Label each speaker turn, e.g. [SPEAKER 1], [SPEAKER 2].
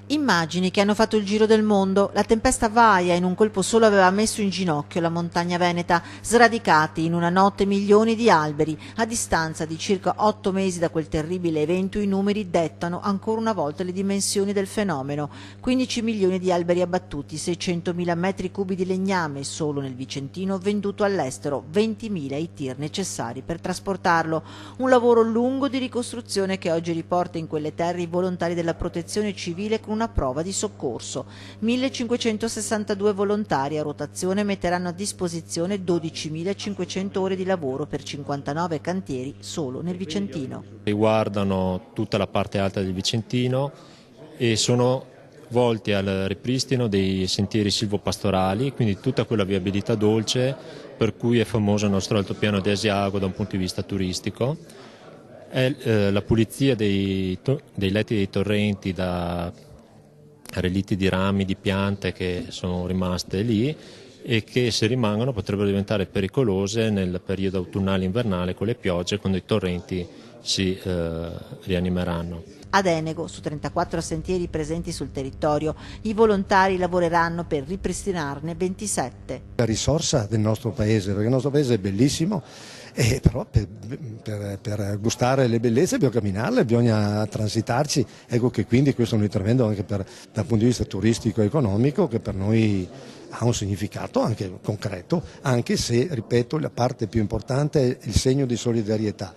[SPEAKER 1] Immagini che hanno fatto il giro del mondo. La tempesta Vaia in un colpo solo aveva messo in ginocchio la montagna veneta, sradicati in una notte milioni di alberi. A distanza di circa 8 mesi da quel terribile evento i numeri dettano ancora una volta le dimensioni del fenomeno. 15 milioni di alberi abbattuti, 600.000 metri cubi di legname solo nel Vicentino venduto all'estero, 20.000 i tir necessari per trasportarlo. Un lavoro lungo di ricostruzione che oggi riporta in quelle terre i volontari della protezione civile con una prova di soccorso. 1562 volontari a rotazione metteranno a disposizione 12.500 ore di lavoro per 59 cantieri solo nel Vicentino.
[SPEAKER 2] Riguardano tutta la parte alta del Vicentino e sono volti al ripristino dei sentieri silvopastorali, quindi tutta quella viabilità dolce per cui è famoso il nostro altopiano di Asiago da un punto di vista turistico. È la pulizia dei letti dei torrenti da relitti di rami, di piante che sono rimaste lì e che se rimangono potrebbero diventare pericolose nel periodo autunnale-invernale con le piogge, quando i torrenti si rianimeranno.
[SPEAKER 1] Ad Enego, su 34 sentieri presenti sul territorio, i volontari lavoreranno per ripristinarne 27.
[SPEAKER 3] La risorsa del nostro paese, perché il nostro paese è bellissimo, però per gustare le bellezze bisogna camminarle, bisogna transitarci. Ecco che quindi questo è un intervento anche dal punto di vista turistico e economico che per noi ha un significato anche concreto, anche se, ripeto, la parte più importante è il segno di solidarietà.